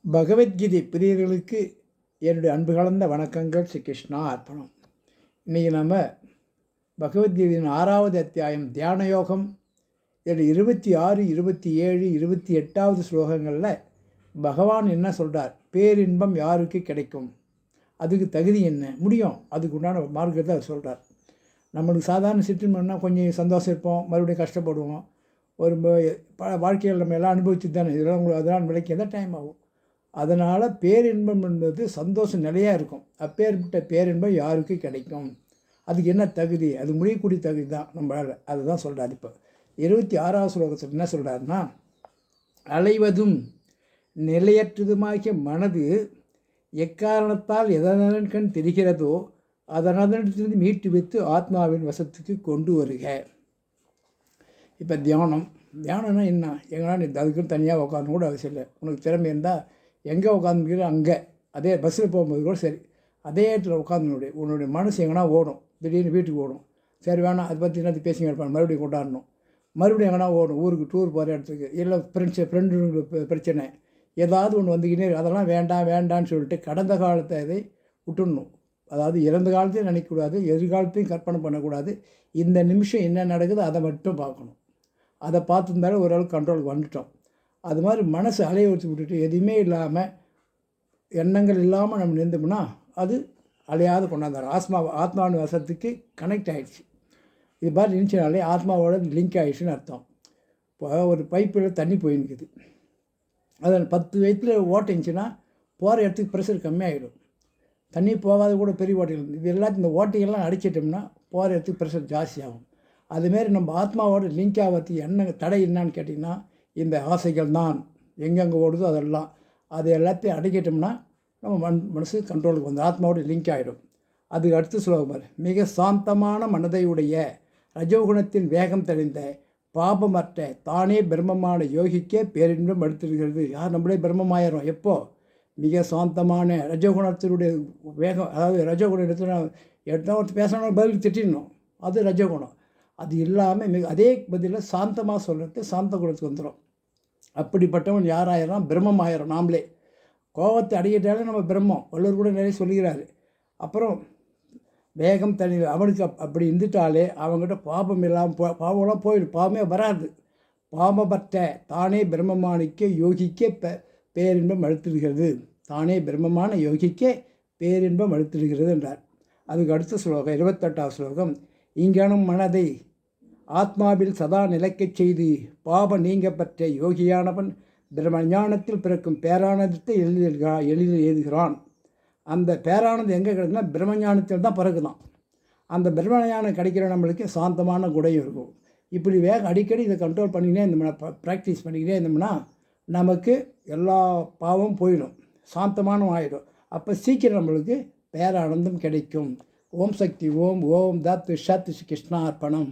பகவத்கீதை பிரியர்களுக்கு என்னுடைய அன்பு கலந்த வணக்கங்கள். ஸ்ரீ கிருஷ்ணா அர்ப்பணம். இன்றைக்கி நம்ம பகவத்கீதையின் 6வது அத்தியாயம் தியான யோகம் 26, 27, 28வது ஸ்லோகங்களில் பகவான் என்ன சொல்கிறார்? பேரின்பம் யாருக்கு கிடைக்கும், அதுக்கு தகுதி என்ன, முடியும், அதுக்கு உண்டான மார்க்கத்தை அவர் சொல்கிறார். நம்மளுக்கு சாதாரண சிற்றின்பம்னா கொஞ்சம் சந்தோஷம் இருப்போம், மறுபடியும் கஷ்டப்படுவோம். ஒரு வாழ்க்கையில் நம்ம எல்லாம் அனுபவிச்சு தானே, இதெல்லாம் உங்களுக்கு அதெல்லாம் விலைக்கு எந்த டைம் ஆகும். அதனால் பேரின்பம் என்பது சந்தோஷம் நிலையாக இருக்கும். அப்பேற்பட்ட பேரின்பம் யாருக்கு கிடைக்கும், அதுக்கு என்ன தகுதி, அது முடியக்கூடிய தகுதி தான் நம்மளால். அதுதான் சொல்கிறார். இப்போ 26வது ஸ்லோகத்தில் என்ன சொல்கிறாருன்னா, அலைவதும் நிலையற்றதுமாகிய மனது எக்காரணத்தால் எதனக்கண் தெரிகிறதோ அதனதனிலிருந்து மீட்டு வைத்து ஆத்மாவின் வசத்துக்கு கொண்டு வருக. இப்போ தியானம்னா என்ன? எங்கன்னா நீ அதுக்குன்னு தனியாக உட்காந்து கூட அவசியம் இல்லை. உனக்கு திறமை இருந்தால் எங்கே உட்காந்துக்கிற அங்கே, அதே பஸ்ஸில் போகும்போது கூட சரி, அதே இடத்துல உட்காந்து உன்னுடைய மனசு எங்கன்னா ஓடும், திடீர்னு வீட்டுக்கு ஓடும். சரி வேணாம், அதை பற்றி என்ன பேசிங்க இருப்பாங்க, மறுபடியும் கொண்டாடணும். மறுபடியும் எங்கன்னா ஓடும், ஊருக்கு டூர் போகிற இடத்துக்கு, இல்லை ஃப்ரெண்டுங்களுக்கு பிரச்சனை ஏதாவது ஒன்று வந்துக்கிட்டே, அதெல்லாம் வேண்டான்னு சொல்லிட்டு கடந்த காலத்தை இதை விட்டுடணும். அதாவது இறந்த காலத்தையும் நினைக்கக்கூடாது, எதிர்காலத்தையும் கற்பனை பண்ணக்கூடாது. இந்த நிமிஷம் என்ன நடக்குது அதை மட்டும் பார்க்கணும். அதை பார்த்துருந்தாலும் ஓரளவுக்கு கண்ட்ரோலுக்கு வந்துட்டோம். அது மாதிரி மனசு அலைய வச்சு விட்டுட்டு எதுவுமே இல்லாமல், எண்ணங்கள் இல்லாமல் நம்ம நின்றோம்னா அது அலையாத கொண்டாந்தார். ஆத்மாவின் வசத்துக்கு கனெக்ட் ஆகிடுச்சு. இது மாதிரி நினச்சினாலே ஆத்மாவோட லிங்க் ஆகிடுச்சுன்னு அர்த்தம். இப்போ ஒரு பைப்பில் தண்ணி போயின்னுக்குது, அதில் 10 வயத்தில் ஓட்டைச்சுன்னா போகிற இடத்துக்கு ப்ரெஷர் கம்மியாகிடும். தண்ணி போகாத கூட பெரிய ஓட்டைகள், இது எல்லாத்தையும் இந்த ஓட்டைகள்லாம் அடிச்சிட்டோம்னா போகிற இடத்துக்கு ப்ரெஷர் ஜாஸ்தியாகும். அதுமாரி நம்ம ஆத்மாவோட லிங்க் ஆகிறதுக்கு என்ன தடை என்னான்னு கேட்டிங்கன்னா, இந்த ஆசைகள் தான் எங்கெங்கே ஓடுதோ அதெல்லாம், அது எல்லாத்தையும் அடக்கிட்டோம்னா நம்ம மனசு கண்ட்ரோலுக்கு வந்து ஆத்மாவோட லிங்க் ஆகிடும். அதுக்கு அடுத்து ஸ்லோகம், மிக சாந்தமான மனதை உடைய ரஜோகுணத்தின் வேகம் தெளிந்த பாபமற்ற தானே பிரம்மமான யோகிக்கே பேரின்பம் எடுத்துருக்கிறது. யார் நம்மளே பிரம்மமாயிரும் எப்போ? மிக சாந்தமான ரஜோகுணத்தினுடைய வேகம். அதாவது ரஜோகுணம் எடுத்துனா பேசணும், பதில் திட்டிடணும், அது ரஜோகுணம். அது இல்லாமல் அதே பதிலில் சாந்தமாக சொல்கிறது சாந்த குணத்துக்கு வந்துடும். அப்படிப்பட்டவன் யாராயிரம்? பிரம்மம் ஆயிரம். நாமளே கோபத்தை அடிக்கிட்டாலே நம்ம பிரம்மம். வள்ளுவர் கூட நிறைய சொல்லுகிறாரு. அப்புறம் வேகம் தனி அவனுக்கு அப்படி இருந்துட்டாலே அவங்ககிட்ட பாபம் இல்லாமல் பாவம்லாம் போயிடும், பாவமே வராது. பாவப்பட்ட தானே பிரம்மமானிக்க யோகிக்கே பேரின்பம் அழுத்திடுகிறது. தானே பிரம்மமான யோகிக்கே பேரின்பம் அழுத்திடுகிறது என்றார். அதுக்கு அடுத்த ஸ்லோகம் 28வது ஸ்லோகம், இங்கனும் மனதை ஆத்மாவில் சதா நிலைக்கச் செய்து பாப நீங்க பெற்ற யோகியானவன் பிரம்ம ஞானத்தில் பிறக்கும் பேரானந்தத்தை எளிதில் எழுதுகிறான். அந்த பேரானந்தம் எங்கே கிடைக்குன்னா பிரம்மஞானத்தில் தான் பிறகுதான். அந்த பிரம்மஞானம் கிடைக்கிற நம்மளுக்கு சாந்தமான குணம் இருக்கும். இப்படி அடிக்கடி இதை கண்ட்ரோல் பண்ணிக்கினே இருந்தோம்னா, ப்ராக்டிஸ் பண்ணிக்கிட்டே இருந்தோம்னா நமக்கு எல்லா பாவமும் போயிடும், சாந்தமானம் ஆகிடும். அப்போ சீக்கிரம் நம்மளுக்கு பேரானந்தம் கிடைக்கும். ஓம் சக்தி ஓம். ஓம் தத் சத். கிருஷ்ணா அர்ப்பணம்.